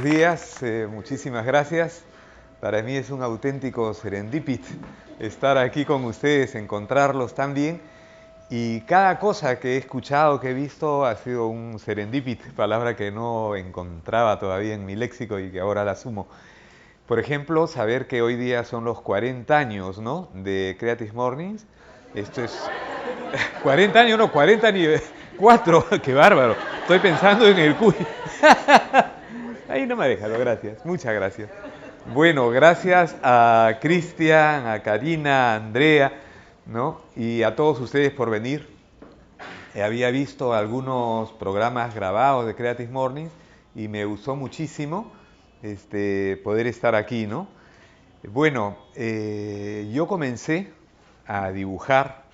buenos días, muchísimas gracias. Para mí es un auténtico serendipit estar aquí con ustedes, encontrarlos también. Y cada cosa que he escuchado, que he visto, ha sido un serendipit, palabra que no encontraba todavía en mi léxico y que ahora la asumo. Por ejemplo, saber que hoy día son los 40 años, ¿no?, de Creative Mornings. Esto es 40 años, no, 40 ni 4, qué bárbaro. Estoy pensando en el cuy. Ahí no me déjalo, gracias, muchas gracias. Bueno, gracias a Cristian, a Karina, a Andrea, ¿no?, y a todos ustedes por venir. Había visto algunos programas grabados de Creative Mornings y me gustó muchísimo poder estar aquí, ¿no? Bueno, yo comencé a dibujar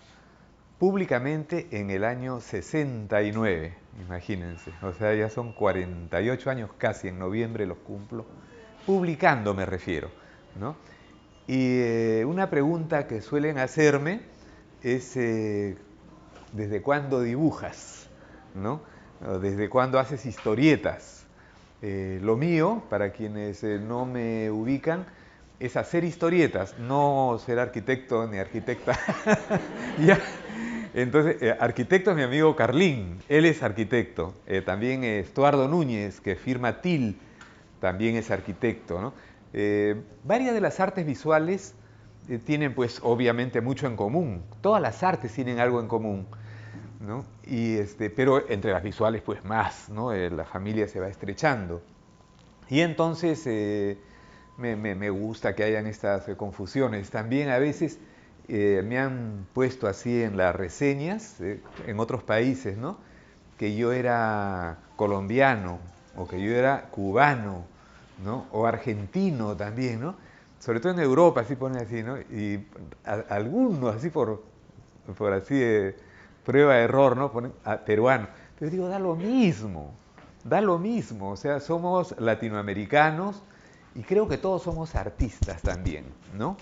públicamente en el año 69, imagínense. O sea, ya son 48 años casi, en noviembre los cumplo. Publicando me refiero, ¿no? Y una pregunta que suelen hacerme es, ¿desde cuándo dibujas? ¿No? ¿O desde cuándo haces historietas? Lo mío, para quienes no me ubican, es hacer historietas, no ser arquitecto ni arquitecta. Ya. Entonces, arquitecto es mi amigo Carlín, él es arquitecto. También Estuardo Núñez, que firma TIL, también es arquitecto, ¿no? Varias de las artes visuales tienen, pues, obviamente mucho en común. Todas las artes tienen algo en común, ¿no? Pero entre las visuales, pues, más, ¿no? La familia se va estrechando. Y entonces me gusta que hayan estas confusiones. También a veces me han puesto así en las reseñas, en otros países, ¿no?, que yo era colombiano, o que yo era cubano, ¿no?, o argentino también, ¿no? Sobre todo en Europa, así ponen así, ¿no? Y algunos así por así prueba de error, ¿no?, ponen peruano. Pero digo, da lo mismo, o sea, somos latinoamericanos y creo que todos somos artistas también, ¿no?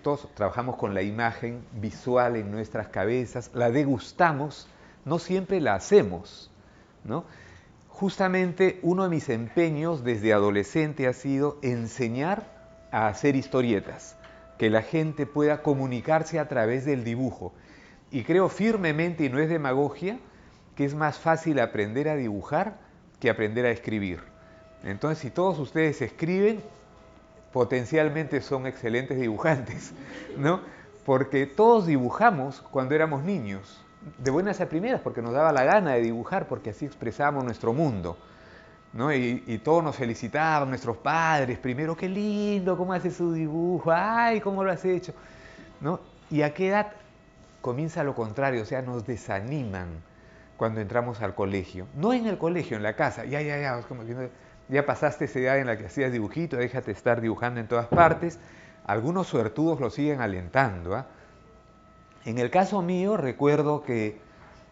Todos trabajamos con la imagen visual en nuestras cabezas, la degustamos, no siempre la hacemos, ¿no? Justamente uno de mis empeños desde adolescente ha sido enseñar a hacer historietas, que la gente pueda comunicarse a través del dibujo. Y creo firmemente, y no es demagogia, que es más fácil aprender a dibujar que aprender a escribir. Entonces, si todos ustedes escriben, potencialmente son excelentes dibujantes, ¿no? Porque todos dibujamos cuando éramos niños, de buenas a primeras, porque nos daba la gana de dibujar, porque así expresábamos nuestro mundo, ¿no? Y todos nos felicitaban, nuestros padres, primero, qué lindo, cómo hace su dibujo, ay, cómo lo has hecho, ¿no? ¿Y a qué edad comienza lo contrario? O sea, nos desaniman cuando entramos al colegio. No en el colegio, en la casa. Ya, como que ya pasaste esa edad en la que hacías dibujito, déjate estar dibujando en todas partes. Algunos suertudos lo siguen alentando, ¿eh? En el caso mío, recuerdo que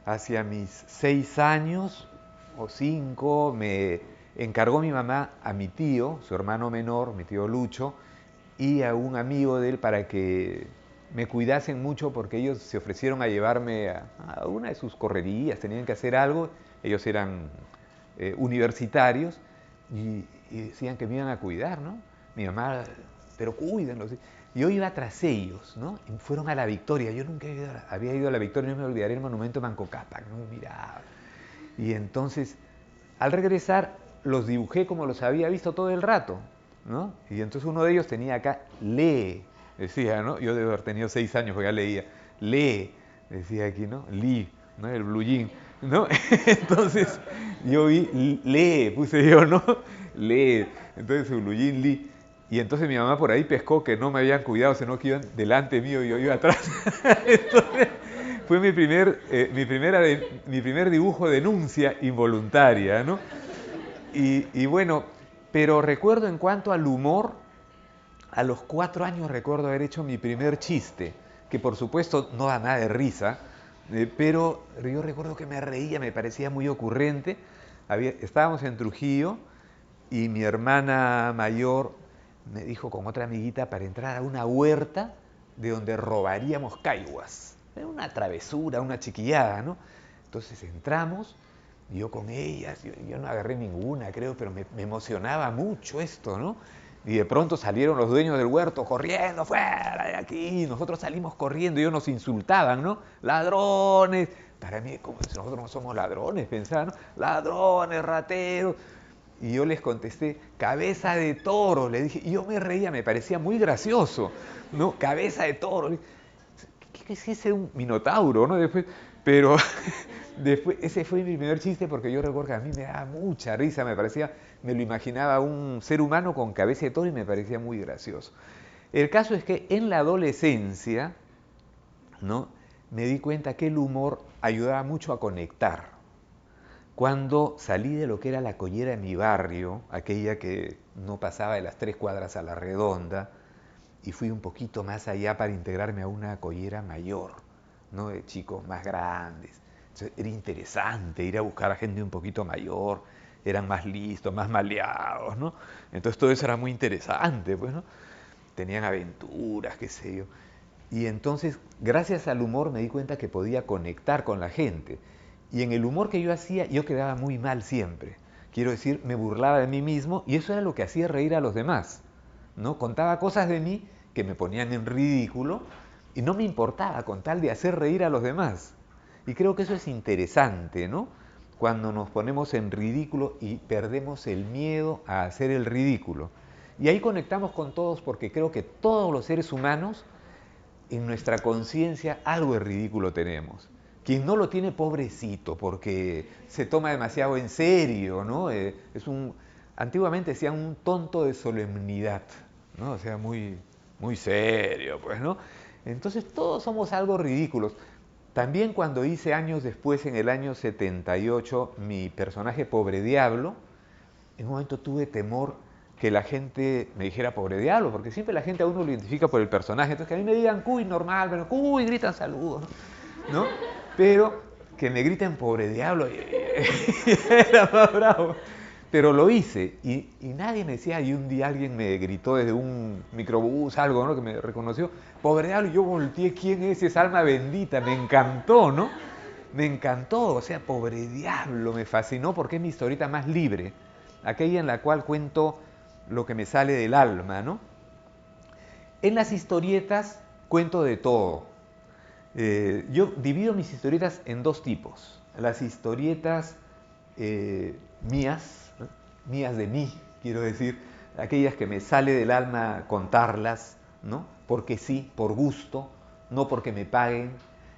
hacia mis 6 años o 5 me encargó mi mamá a mi tío, su hermano menor, mi tío Lucho, y a un amigo de él para que me cuidasen mucho, porque ellos se ofrecieron a llevarme a una de sus correrías, tenían que hacer algo, ellos eran universitarios y decían que me iban a cuidar, ¿no? Mi mamá, pero cuídenlos. Yo iba tras ellos, ¿no? Y fueron a la Victoria. Yo nunca había ido a la Victoria, no me olvidaré el monumento Manco Cápac, ¿no? Miraba. Y entonces, al regresar, los dibujé como los había visto todo el rato, ¿no? Y entonces uno de ellos tenía acá, lee, decía, ¿no? Yo debo haber tenido 6 años, porque ya leía. Lee, decía aquí, ¿no? Lee, ¿no? El blue jean, ¿no? Entonces, yo vi, lee, puse yo, ¿no? Lee. Entonces, su blue jean, lee. Y entonces mi mamá por ahí pescó que no me habían cuidado, sino que iban delante mío y yo iba atrás. Entonces, fue mi primer dibujo denuncia involuntaria, ¿no? Y bueno, pero recuerdo, en cuanto al humor, a los 4 años recuerdo haber hecho mi primer chiste, que por supuesto no da nada de risa, pero yo recuerdo que me reía, me parecía muy ocurrente. Estábamos en Trujillo y mi hermana mayor me dijo con otra amiguita para entrar a una huerta de donde robaríamos caiguas. Era una travesura, una chiquillada, ¿no? Entonces entramos Y yo con ellas, yo no agarré ninguna, creo, pero me emocionaba mucho esto, ¿no? Y de pronto salieron los dueños del huerto corriendo, fuera de aquí, y nosotros salimos corriendo y ellos nos insultaban, ¿no? Ladrones. Para mí, como si nosotros no somos ladrones, pensaban, ¿no? Ladrones, rateros. Y yo les contesté, cabeza de toro, le dije, y yo me reía, me parecía muy gracioso, ¿no? Cabeza de toro. ¿Qué es ese un minotauro, no? Después, pero después, ese fue mi primer chiste porque yo recuerdo que a mí me daba mucha risa, me parecía, me lo imaginaba un ser humano con cabeza de toro y me parecía muy gracioso. El caso es que en la adolescencia, ¿no? Me di cuenta que el humor ayudaba mucho a conectar. Cuando salí de lo que era la collera de mi barrio, aquella que no pasaba de las 3 cuadras a la redonda, y fui un poquito más allá para integrarme a una collera mayor, ¿no? De chicos más grandes. Entonces, era interesante ir a buscar a gente un poquito mayor, eran más listos, más maleados, ¿no? Entonces todo eso era muy interesante, pues, ¿no? Tenían aventuras, qué sé yo. Y entonces, gracias al humor me di cuenta que podía conectar con la gente. Y en el humor que yo hacía, yo quedaba muy mal siempre. Quiero decir, me burlaba de mí mismo y eso era lo que hacía reír a los demás, ¿no? Contaba cosas de mí que me ponían en ridículo y no me importaba con tal de hacer reír a los demás. Y creo que eso es interesante, ¿no? Cuando nos ponemos en ridículo y perdemos el miedo a hacer el ridículo. Y ahí conectamos con todos porque creo que todos los seres humanos en nuestra conciencia algo de ridículo tenemos. Quien no lo tiene, pobrecito, porque se toma demasiado en serio, ¿no? Antiguamente decían un tonto de solemnidad, ¿no? O sea, muy serio, pues, ¿no? Entonces todos somos algo ridículos. También cuando hice años después, en el año 78, mi personaje Pobre Diablo, en un momento tuve temor que la gente me dijera Pobre Diablo, porque siempre la gente a uno lo identifica por el personaje. Entonces que a mí me digan Cuy normal, pero Cuy gritan saludos, ¿no? Pero que me griten Pobre Diablo, era más bravo. Pero lo hice y nadie me decía, y un día alguien me gritó desde un microbús, algo, ¿no? Que me reconoció, Pobre Diablo, y yo volteé, ¿quién es esa alma bendita? Me encantó, ¿no? Me encantó, o sea, Pobre Diablo, me fascinó porque es mi historieta más libre, aquella en la cual cuento lo que me sale del alma, ¿no? En las historietas cuento de todo. Yo divido mis historietas en dos tipos. Las historietas mías, ¿no? Mías de mí, quiero decir, aquellas que me sale del alma contarlas, ¿no? Porque sí, por gusto, no porque me paguen.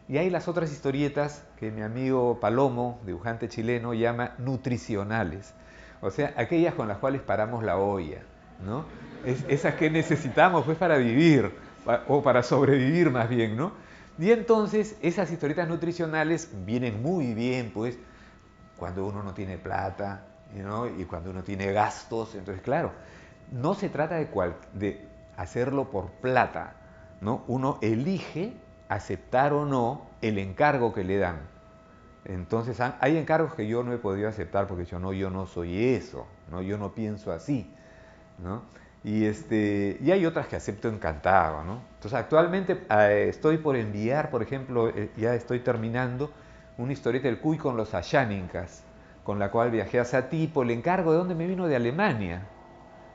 Y hay las otras historietas que mi amigo Palomo, dibujante chileno, llama nutricionales. O sea, aquellas con las cuales paramos la olla, ¿no? Esas que necesitamos pues para vivir, o para sobrevivir más bien, ¿no? Y entonces esas historietas nutricionales vienen muy bien, pues, cuando uno no tiene plata, ¿no? Y cuando uno tiene gastos. Entonces, claro, no se trata de hacerlo por plata, ¿no? Uno elige aceptar o no el encargo que le dan. Entonces, hay encargos que yo no he podido aceptar porque yo no soy eso, ¿no? Yo no pienso así, ¿no? Y hay otras que acepto encantado, ¿no? Entonces, actualmente estoy por enviar, por ejemplo, ya estoy terminando una historieta del Cuy con los Asháninkas, con la cual viajé a Satipo. El encargo de dónde me vino de Alemania,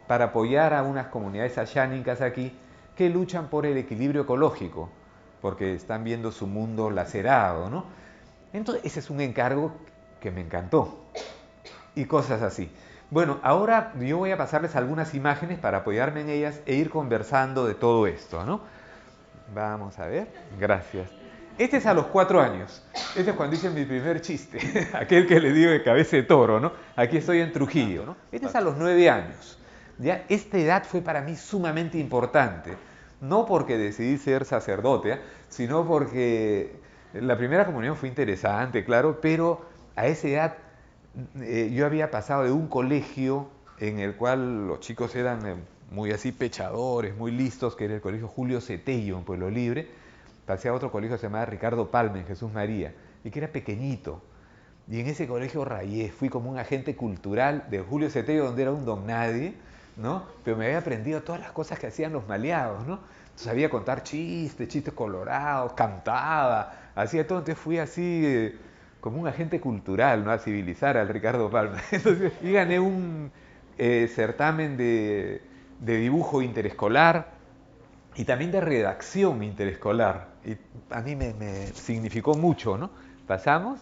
para apoyar a unas comunidades ashánicas aquí que luchan por el equilibrio ecológico, porque están viendo su mundo lacerado, ¿no? Entonces, ese es un encargo que me encantó. Y cosas así. Bueno, ahora yo voy a pasarles algunas imágenes para apoyarme en ellas e ir conversando de todo esto, ¿no? Vamos a ver. Gracias. Este es a los 4 años. Este es cuando hice mi primer chiste. Aquel que le digo de cabeza de toro, ¿no? Aquí estoy en Trujillo, ¿no? Este es a los 9 años. ¿Ya? Esta edad fue para mí sumamente importante. No porque decidí ser sacerdote, ¿eh? Sino porque la primera comunión fue interesante, claro, pero a esa edad yo había pasado de un colegio en el cual los chicos eran muy así pechadores, muy listos, que era el colegio Julio Cetello en Pueblo Libre. Pasé a otro colegio que se llamaba Ricardo Palma en Jesús María, y que era pequeñito. Y en ese colegio rayé, fui como un agente cultural de Julio Cetello, donde era un don nadie, ¿no? Pero me había aprendido todas las cosas que hacían los maleados, ¿no? Sabía contar chistes, chistes colorados, cantaba, hacía todo. Entonces fui así como un agente cultural, ¿no? A civilizar al Ricardo Palma. Entonces, y gané un certamen de dibujo interescolar y también de redacción interescolar. Y a mí me significó mucho, ¿no? Pasamos.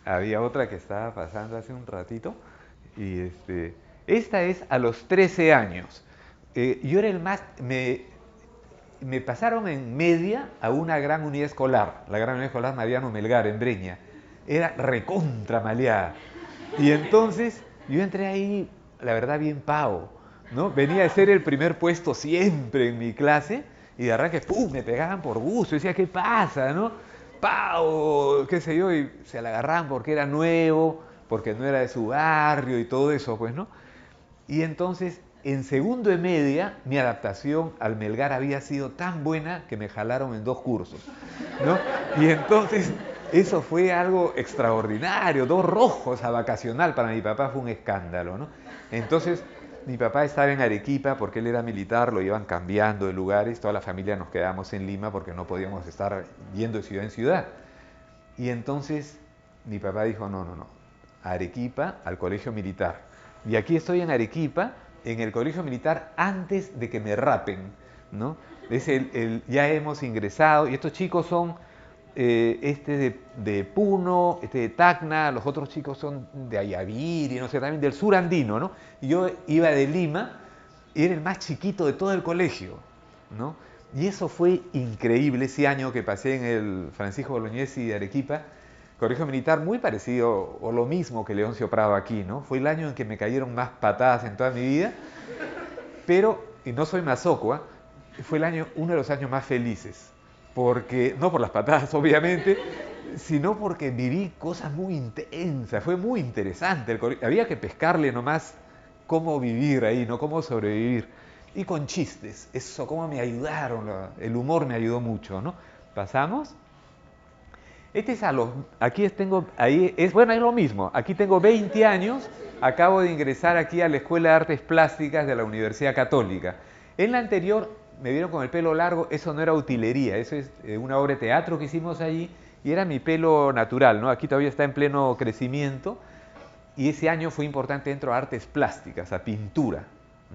Había otra que estaba pasando hace un ratito. Y esta es a los 13 años. Yo era el más... Me pasaron en media a una gran unidad escolar, la gran unidad escolar Mariano Melgar, en Breña. Era recontra maleada. Y entonces yo entré ahí, la verdad, bien pavo, ¿no? Venía a ser el primer puesto siempre en mi clase y de arranque, ¡pum!, me pegaban por gusto. Yo decía, ¿qué pasa, no? Pavo, qué sé yo, y se la agarraban porque era nuevo, porque no era de su barrio y todo eso, pues, ¿no? Y entonces, en segundo de media, mi adaptación al Melgar había sido tan buena que me jalaron en 2 cursos, ¿no? Y entonces, eso fue algo extraordinario, 2 rojos a vacacional, para mi papá fue un escándalo, ¿no? Entonces, mi papá estaba en Arequipa porque él era militar, lo iban cambiando de lugares, toda la familia nos quedamos en Lima porque no podíamos estar yendo de ciudad en ciudad. Y entonces, mi papá dijo, no, no, no, a Arequipa, al colegio militar. Y aquí estoy en Arequipa, en el colegio militar, antes de que me rapen, ¿no? Ya hemos ingresado, y estos chicos son, de Puno, de Tacna, los otros chicos son de Ayaviri, no sé, también del sur andino, ¿no? Y yo iba de Lima, y era el más chiquito de todo el colegio, ¿no? Y eso fue increíble, ese año que pasé en el Francisco Bolognesi de Arequipa, colegio militar muy parecido o lo mismo que Leoncio Prado aquí, ¿no? Fue el año en que me cayeron más patadas en toda mi vida, pero, y no soy masocua, fue uno de los años más felices, porque, no por las patadas obviamente, sino porque viví cosas muy intensas, fue muy interesante, había que pescarle nomás cómo vivir ahí, ¿no? Cómo sobrevivir. Y con chistes, eso, cómo me ayudaron, el humor me ayudó mucho, ¿no? Pasamos. Este es aquí tengo, ahí es, bueno, es lo mismo, aquí tengo 20 años, acabo de ingresar aquí a la Escuela de Artes Plásticas de la Universidad Católica. En la anterior me vieron con el pelo largo, eso no era utilería, eso es una obra de teatro que hicimos allí y era mi pelo natural, ¿no? Aquí todavía está en pleno crecimiento y ese año fue importante dentro de Artes Plásticas, a pintura,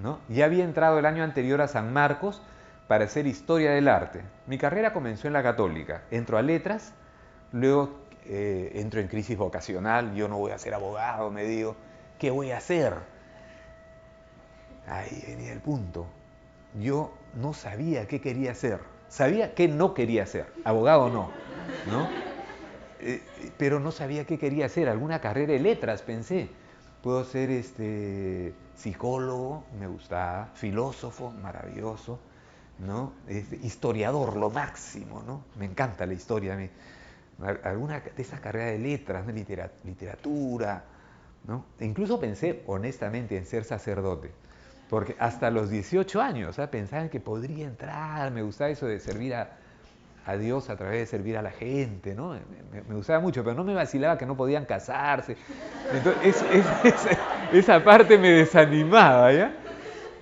¿no? Ya había entrado el año anterior a San Marcos para hacer Historia del Arte. Mi carrera comenzó en la Católica, entro a Letras. Luego entro en crisis vocacional, yo no voy a ser abogado, me digo, ¿qué voy a hacer? Ahí venía el punto. Yo no sabía qué quería hacer, sabía qué no quería hacer, abogado no, ¿no? Pero no sabía qué quería hacer, alguna carrera de letras pensé. Puedo ser psicólogo, me gustaba, filósofo, maravilloso, ¿no? Historiador, lo máximo, ¿no? Me encanta la historia a mí. Alguna de esas carreras de letras, ¿no? Literatura, ¿no? E incluso pensé honestamente en ser sacerdote, porque hasta los 18 años pensaba que podría entrar, me gustaba eso de servir a Dios a través de servir a la gente, ¿no? Me gustaba mucho, pero no me vacilaba que no podían casarse. Entonces, esa parte me desanimaba, ¿ya?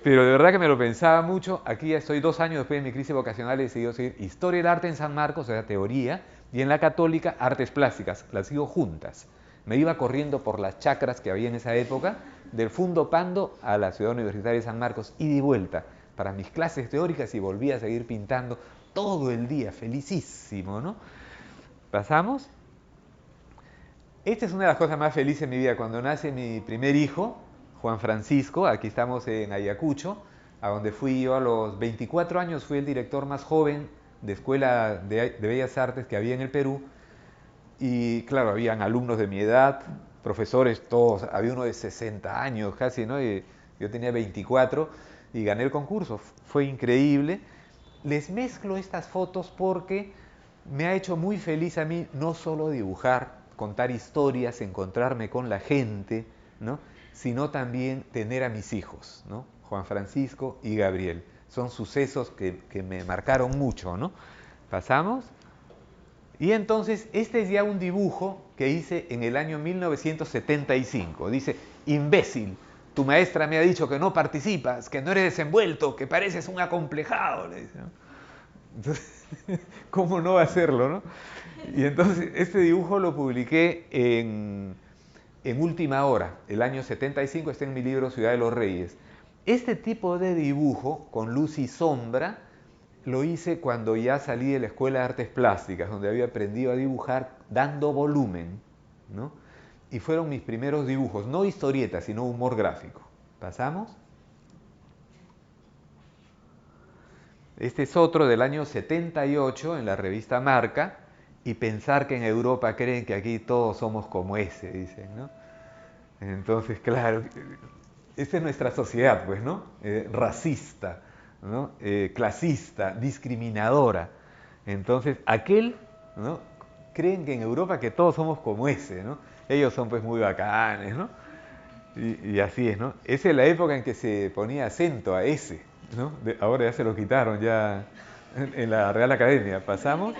Pero de verdad que me lo pensaba mucho. Aquí ya estoy 2 años después de mi crisis vocacional, he decidido seguir Historia del Arte en San Marcos, o sea, teoría, y en la Católica, Artes Plásticas. Las sigo juntas. Me iba corriendo por las chacras que había en esa época, del Fundo Pando a la Ciudad Universitaria de San Marcos, ida y vuelta, para mis clases teóricas y volví a seguir pintando todo el día, felicísimo, ¿no? Pasamos. Esta es una de las cosas más felices de mi vida. Cuando nace mi primer hijo, Juan Francisco, aquí estamos en Ayacucho, a donde fui yo a los 24 años, fui el director más joven de escuela de Bellas Artes que había en el Perú. Y claro, habían alumnos de mi edad, profesores todos, había uno de 60 años casi, ¿no? Y yo tenía 24 y gané el concurso, fue increíble. Les mezclo estas fotos porque me ha hecho muy feliz a mí no solo dibujar, contar historias, encontrarme con la gente, ¿no? Sino también tener a mis hijos, ¿no? Juan Francisco y Gabriel. Son sucesos que me marcaron mucho, ¿no? Pasamos. Y entonces, este es ya un dibujo que hice en el año 1975. Dice, imbécil, tu maestra me ha dicho que no participas, que no eres desenvuelto, que pareces un acomplejado. Le dice, ¿no? Entonces, ¿cómo no hacerlo, no? Y entonces este dibujo lo publiqué en Última Hora, el año 75, está en mi libro Ciudad de los Reyes. Este tipo de dibujo, con luz y sombra, lo hice cuando ya salí de la Escuela de Artes Plásticas, donde había aprendido a dibujar dando volumen, ¿no? Y fueron mis primeros dibujos, no historietas, sino humor gráfico. ¿Pasamos? Este es otro del año 78 en la revista Marca, y pensar que en Europa creen que aquí todos somos como ese, dicen, ¿no? Entonces, claro, esta es nuestra sociedad, pues, ¿no? Racista, ¿no? Clasista, discriminadora. Entonces, ¿no? Creen que en Europa que todos somos como ese, ¿no? Ellos son pues muy bacanes, ¿no? Y así es, ¿no? Esa es la época en que se ponía acento a ese, ¿no? Ahora ya se lo quitaron, ya en la Real Academia. ¿Pasamos?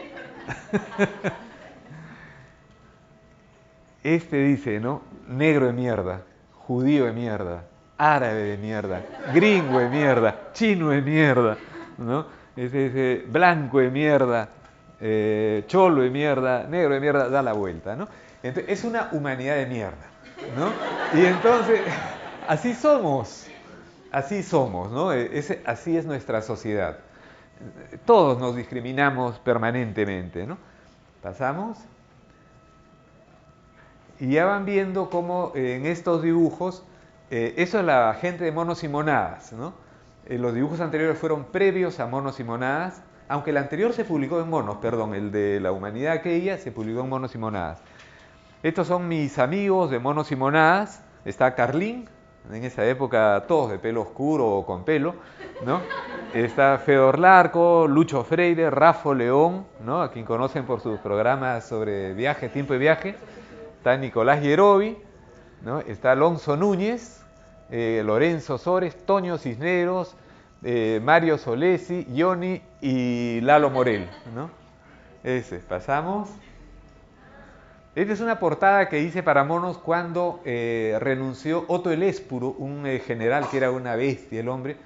Este dice, ¿no? Negro de mierda, judío de mierda, árabe de mierda, gringo de mierda, chino de mierda, ¿no? Ese dice, blanco de mierda, cholo de mierda, negro de mierda, da la vuelta, ¿no? Entonces, es una humanidad de mierda, ¿no? Y entonces, así somos, ¿no? Así es nuestra sociedad. Todos nos discriminamos permanentemente, ¿no? ¿Pasamos? Y ya van viendo cómo en estos dibujos, eso es la gente de Monos y Monadas, ¿no? Los dibujos anteriores fueron previos a Monos y Monadas, aunque el anterior se publicó en Monos, perdón, el de la humanidad aquella se publicó en Monos y Monadas. Estos son mis amigos de Monos y Monadas, está Carlín, en esa época todos de pelo oscuro o con pelo, ¿no? Está Fedor Larco, Lucho Freire, Rafa León, ¿no? A quien conocen por sus programas sobre viaje, tiempo y viaje. Está Nicolás Yerovi, ¿no? Está Alonso Núñez, Lorenzo Sores, Toño Cisneros, Mario Solesi, Ioni y Lalo Morel, ¿no? Pasamos. Esta es una portada que hice para Monos cuando renunció Otto Elespuro, un general que era una bestia, el hombre,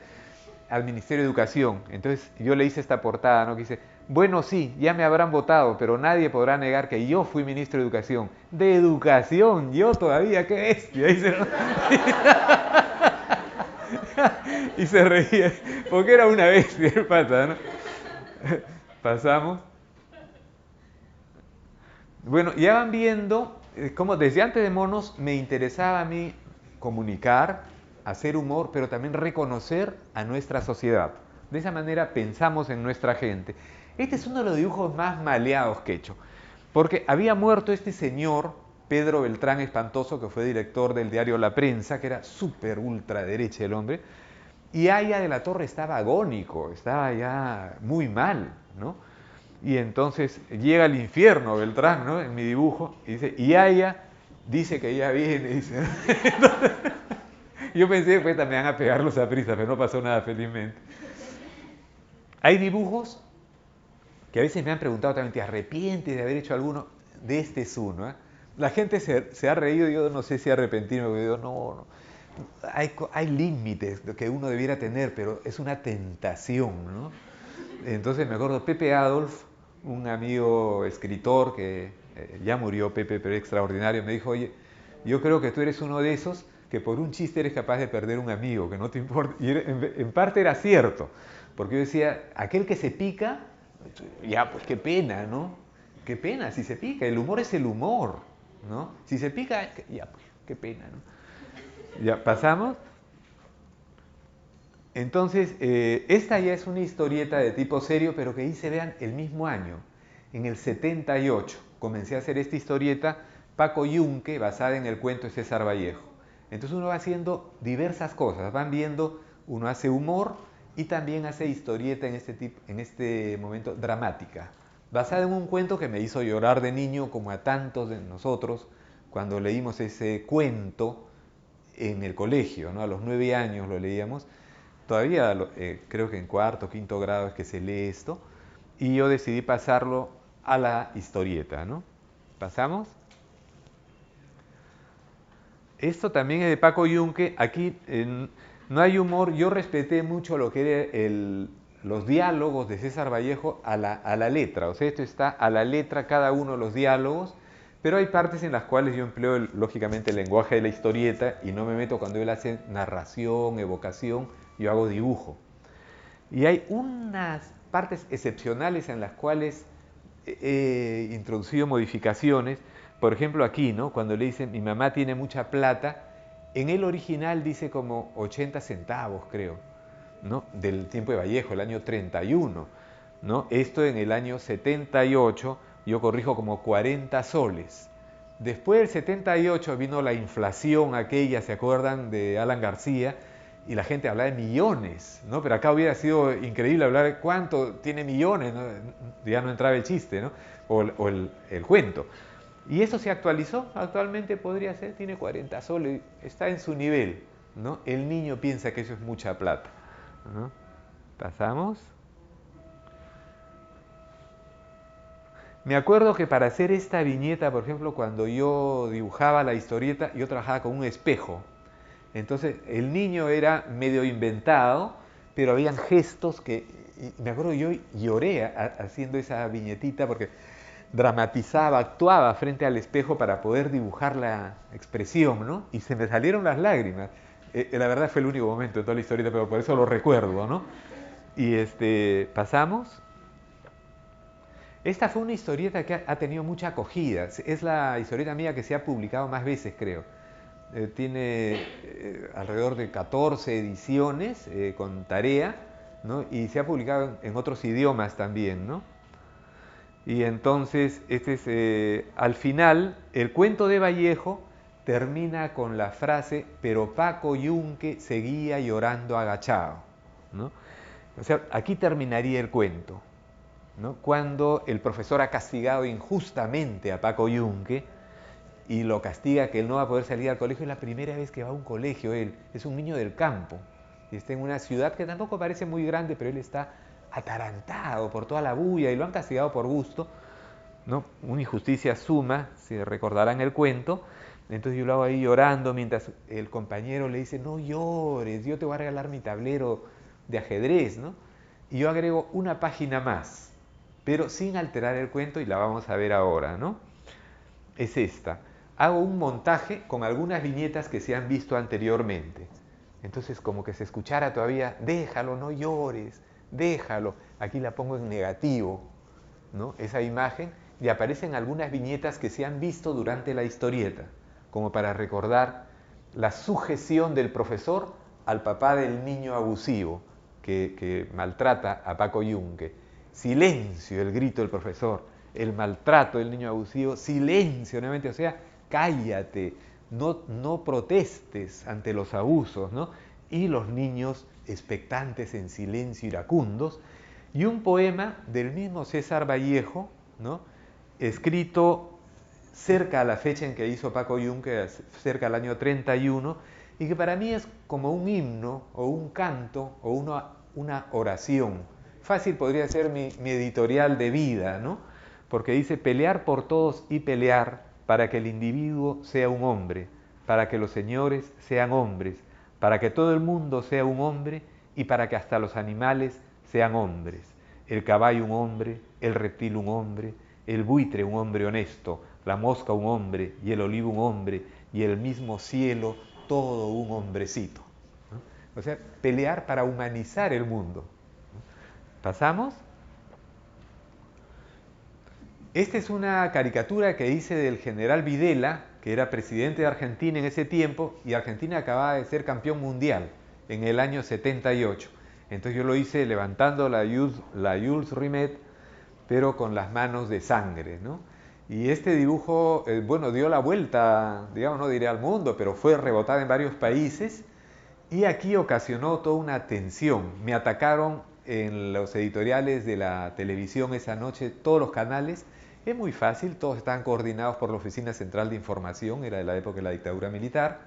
al Ministerio de Educación. Entonces yo le hice esta portada, ¿no? Que dice, bueno, sí, ya me habrán votado, pero nadie podrá negar que yo fui ministro de Educación. De Educación, yo todavía, qué bestia. Y se reía, porque era una bestia el pata, ¿no? Pasamos. Bueno, ya van viendo cómo desde antes de Monos me interesaba a mí comunicar, hacer humor, pero también reconocer a nuestra sociedad. De esa manera pensamos en nuestra gente. Este es uno de los dibujos más maleados que he hecho, porque había muerto este señor, Pedro Beltrán Espantoso, que fue director del diario La Prensa, que era súper ultraderecha el hombre, y Aya de la Torre estaba agónico, estaba ya muy mal, ¿no? Y entonces llega al infierno Beltrán, ¿no? En mi dibujo, y dice, y Aya dice que ya viene, dice. Entonces, yo pensé que pues, me van a pegar los aprisa, pero no pasó nada felizmente. Hay dibujos que a veces me han preguntado también, ¿te arrepientes de haber hecho alguno? De este es uno, ¿eh? La gente se ha reído, yo no sé si arrepentirme, porque digo, no, hay límites que uno debiera tener, pero es una tentación, ¿no? Entonces me acuerdo, Pepe Adolf, un amigo escritor que ya murió Pepe, pero extraordinario, me dijo, oye, yo creo que tú eres uno de esos que por un chiste eres capaz de perder un amigo, que no te importa. Y en parte era cierto, porque yo decía, aquel que se pica, ya, pues qué pena, ¿no? Qué pena si se pica, el humor es el humor, ¿no? Si se pica, ya, pues qué pena, ¿no? Ya, pasamos. Entonces, esta ya es una historieta de tipo serio, pero que hice, vean, el mismo año, en el 78, comencé a hacer esta historieta, Paco Yunque, basada en el cuento de César Vallejo. Entonces uno va haciendo diversas cosas, van viendo, uno hace humor y también hace historieta en este momento dramática, basada en un cuento que me hizo llorar de niño, como a tantos de nosotros, cuando leímos ese cuento en el colegio, ¿no? A los 9 años lo leíamos. Todavía creo que en cuarto, quinto grado es que se lee esto, y yo decidí pasarlo a la historieta, ¿no? ¿Pasamos? Esto también es de Paco Yunque, aquí no hay humor, yo respeté mucho lo que era los diálogos de César Vallejo a la letra. O sea, esto está a la letra cada uno de los diálogos, pero hay partes en las cuales yo empleo, lógicamente, el lenguaje de la historieta y no me meto cuando él hace narración, evocación, yo hago dibujo. Y hay unas partes excepcionales en las cuales he introducido modificaciones. Por ejemplo, aquí, ¿no? Cuando le dicen, mi mamá tiene mucha plata, en el original dice como 80 centavos, creo, ¿no? Del tiempo de Vallejo, el año 31, ¿no? Esto en el año 78, yo corrijo como 40 soles. Después del 78 vino la inflación aquella, ¿se acuerdan? De Alan García, y la gente hablaba de millones, ¿no? Pero acá hubiera sido increíble hablar de cuánto tiene millones, ¿no? Ya no entraba el chiste, ¿no? O el cuento. Y eso se actualizó, actualmente podría ser, tiene 40 soles, está en su nivel, ¿no? El niño piensa que eso es mucha plata, ¿no? Pasamos. Me acuerdo que para hacer esta viñeta, por ejemplo, cuando yo dibujaba la historieta, yo trabajaba con un espejo. Entonces, el niño era medio inventado, pero habían gestos que... Y me acuerdo yo lloré haciendo esa viñetita porque dramatizaba, actuaba frente al espejo para poder dibujar la expresión, ¿no? Y se me salieron las lágrimas. La verdad fue el único momento de toda la historieta, pero por eso lo recuerdo, ¿no? Y pasamos. Esta fue una historieta que ha tenido mucha acogida. Es la historieta mía que se ha publicado más veces, creo. Tiene alrededor de 14 ediciones con tarea, ¿no? Y se ha publicado en otros idiomas también, ¿no? Y entonces, al final, el cuento de Vallejo termina con la frase, pero Paco Yunque seguía llorando agachado, ¿no? O sea, aquí terminaría el cuento, ¿no? Cuando el profesor ha castigado injustamente a Paco Yunque y lo castiga que él no va a poder salir al colegio, es la primera vez que va a un colegio él, es un niño del campo, y está en una ciudad que tampoco parece muy grande, pero él está atarantado por toda la bulla y lo han castigado por gusto, ¿no? Una injusticia suma, si recordarán el cuento. Entonces yo lo hago ahí llorando mientras el compañero le dice, no llores, yo te voy a regalar mi tablero de ajedrez, ¿no? Y yo agrego una página más, pero sin alterar el cuento y la vamos a ver ahora, ¿no? Es esta. Hago un montaje con algunas viñetas que se han visto anteriormente. Entonces como que se escuchara todavía, déjalo, no llores, déjalo. Aquí la pongo en negativo, ¿no? Esa imagen, y aparecen algunas viñetas que se han visto durante la historieta, como para recordar la sujeción del profesor al papá del niño abusivo que maltrata a Paco Yunque. Silencio, el grito del profesor, el maltrato del niño abusivo, silencio nuevamente, o sea, cállate, no protestes ante los abusos, ¿no? Y los niños expectantes en silencio, iracundos, y un poema del mismo César Vallejo, ¿no? Escrito cerca a la fecha en que hizo Paco Yunque, cerca al año 31, y que para mí es como un himno o un canto o una oración. Fácil podría ser mi editorial de vida, ¿no? Porque dice, pelear por todos y pelear para que el individuo sea un hombre, para que los señores sean hombres, para que todo el mundo sea un hombre y para que hasta los animales sean hombres. El caballo un hombre, el reptil un hombre, el buitre un hombre honesto, la mosca un hombre y el olivo un hombre y el mismo cielo todo un hombrecito, ¿no? O sea, pelear para humanizar el mundo. ¿Pasamos? Esta es una caricatura que hice del general Videla, que era presidente de Argentina en ese tiempo, y Argentina acababa de ser campeón mundial en el año 78. Entonces yo lo hice levantando la Jules Rimet, pero con las manos de sangre, ¿no? Y este dibujo, bueno, dio la vuelta, digamos, no diré al mundo, pero fue rebotada en varios países y aquí ocasionó toda una tensión. Me atacaron en los editoriales de la televisión esa noche, todos los canales. Es muy fácil, todos estaban coordinados por la Oficina Central de Información, era de la época de la dictadura militar,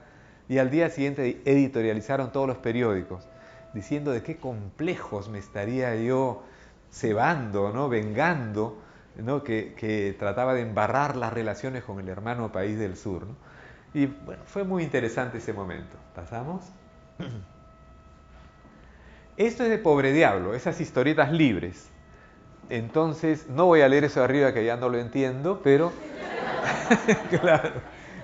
y al día siguiente editorializaron todos los periódicos, diciendo de qué complejos me estaría yo cebando, ¿no? Vengando, ¿no? Que trataba de embarrar las relaciones con el hermano país del sur, ¿no? Y bueno, fue muy interesante ese momento. ¿Pasamos? Esto es de Pobre Diablo, esas historietas libres. Entonces, no voy a leer eso de arriba que ya no lo entiendo, pero claro,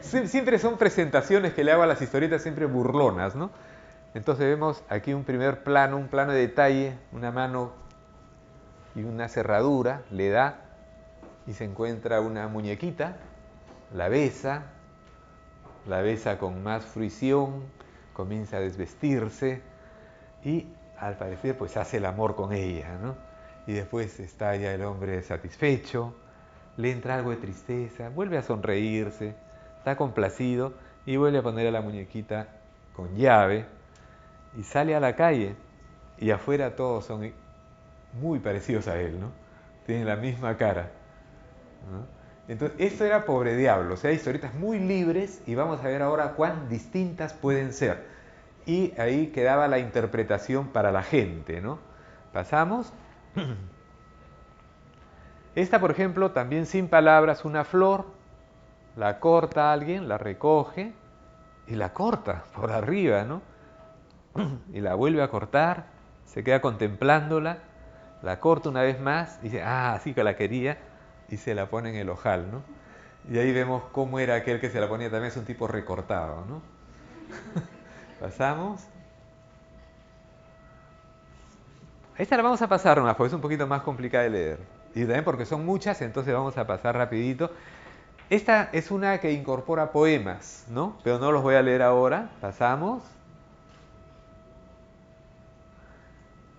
siempre son presentaciones que le hago a las historietas, siempre burlonas, ¿no? Entonces vemos aquí un primer plano, un plano de detalle, una mano y una cerradura, le da y se encuentra una muñequita, la besa con más fruición, comienza a desvestirse y al parecer pues hace el amor con ella, ¿no? Y después está ya el hombre satisfecho, le entra algo de tristeza, vuelve a sonreírse, está complacido y vuelve a poner a la muñequita con llave y sale a la calle y afuera todos son muy parecidos a él, ¿no? Tienen la misma cara, ¿no? Entonces, esto era Pobre Diablo, o sea, historietas muy libres y vamos a ver ahora cuán distintas pueden ser. Y ahí quedaba la interpretación para la gente, ¿no? Pasamos. Esta, por ejemplo, también sin palabras, una flor, la corta alguien, la recoge y la corta por arriba, ¿no? Y la vuelve a cortar, se queda contemplándola, la corta una vez más y dice, ah, sí que la quería, y se la pone en el ojal, ¿no? Y ahí vemos cómo era aquel que se la ponía, también es un tipo recortado, ¿no? Pasamos. Esta la vamos a pasar nomás, porque es un poquito más complicada de leer. Y también porque son muchas, entonces vamos a pasar rapidito. Esta es una que incorpora poemas, ¿no? Pero no los voy a leer ahora. Pasamos.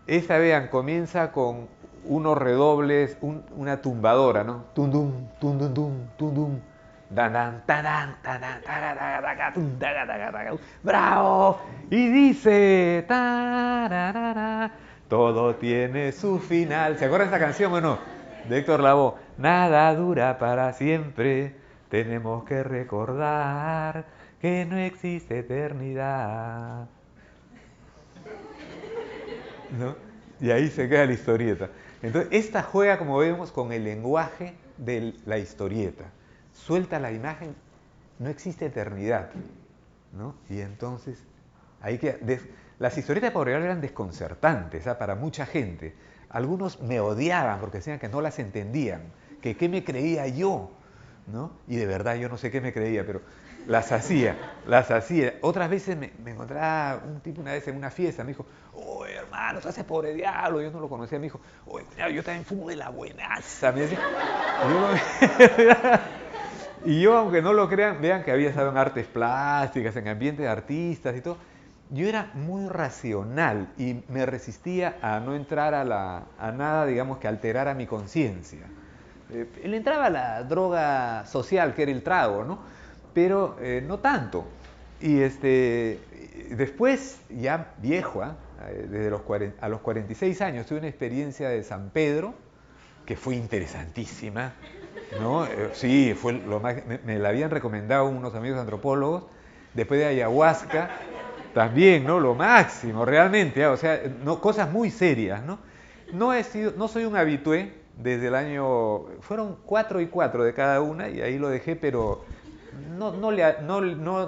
Esta, vean, comienza con unos redobles, una tumbadora, ¿no? Tundum, tundum, tundum. Dan, taran, taran, taga, taga, taga, tum, taga, taga, taga, ¡bravo! Y dice, tararara, todo tiene su final. ¿Se acuerdan de esa canción o no? De Héctor Lavoe. Nada dura para siempre. Tenemos que recordar que no existe eternidad, ¿no? Y ahí se queda la historieta. Entonces, esta juega, como vemos, con el lenguaje de la historieta. Suelta la imagen, no existe eternidad, ¿no? Y entonces, ahí queda. Las historietas de Pobre Diablo eran desconcertantes, ¿ah? Para mucha gente. Algunos me odiaban porque decían que no las entendían, que qué me creía yo, ¿no? Y de verdad yo no sé qué me creía, pero las hacía, las hacía. Otras veces me encontraba un tipo una vez en una fiesta, me dijo, oye hermano, tú haces Pobre Diablo, yo no lo conocía, me dijo, oye cuñado, yo también fumo de la buenaza, me decía. Y yo, aunque no lo crean, vean que había estado en artes plásticas, en ambientes de artistas y todo, yo era muy racional y me resistía a no entrar a nada, digamos, que alterara mi conciencia. Le entraba la droga social, que era el trago, ¿no? Pero no tanto. Y después, ya viejo, desde a los 46 años, tuve una experiencia de San Pedro que fue interesantísima, ¿no? Sí, fue lo más, me la habían recomendado unos amigos antropólogos. Después de ayahuasca, también, ¿no? Lo máximo, realmente, o sea, no, cosas muy serias, ¿no? No soy un habitué desde el año, fueron 4 y 4 de cada una y ahí lo dejé, pero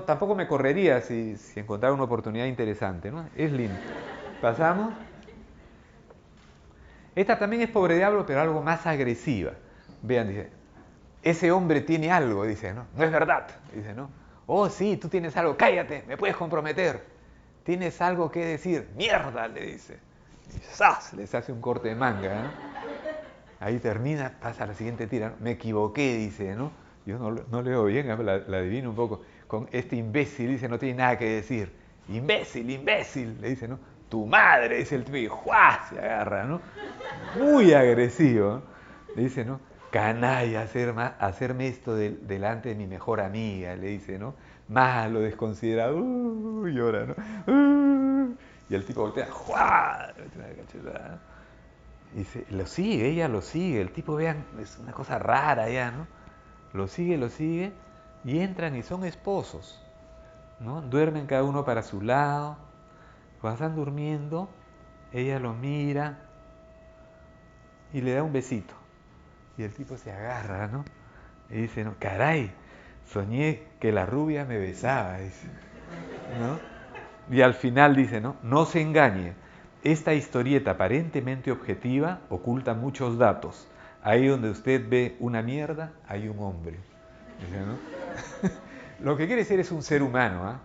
tampoco me correría si encontrara una oportunidad interesante, ¿no? Es lindo. Pasamos. Esta también es Pobre Diablo, pero algo más agresiva. Vean, dice, ese hombre tiene algo, dice, ¿no? No es verdad, dice, ¿no? Oh, sí, tú tienes algo, cállate, me puedes comprometer. Tienes algo que decir, mierda, le dice. Y ¡zas! Les hace un corte de manga, ¿no? Ahí termina, pasa a la siguiente tira, ¿no? Me equivoqué, dice, ¿no? Yo no leo bien, la adivino un poco. Con este imbécil, dice, no tiene nada que decir. Imbécil, imbécil, le dice, ¿no? Tu madre, dice el tipo, y ¡juá! Se agarra, ¿no? Muy agresivo, ¿no? Le dice, ¿no? Canalla, hacerme esto delante de mi mejor amiga, le dice, ¿no? Más lo desconsidera, llora, ¿no? Y el tipo voltea, ¡juá! Una cachetada. Y ella lo sigue, el tipo, vean, es una cosa rara ya, ¿no? Lo sigue, y entran y son esposos, ¿no? Duermen cada uno para su lado, cuando están durmiendo, ella lo mira y le da un besito. Y el tipo se agarra, ¿no? Y dice, no, caray, soñé que la rubia me besaba, dice, ¿no? Y al final dice, no, no se engañe, Esta historieta aparentemente objetiva oculta muchos datos. Ahí donde usted ve una mierda, hay un hombre. Dice, ¿no? Lo que quiere decir es un ser humano, ¿eh?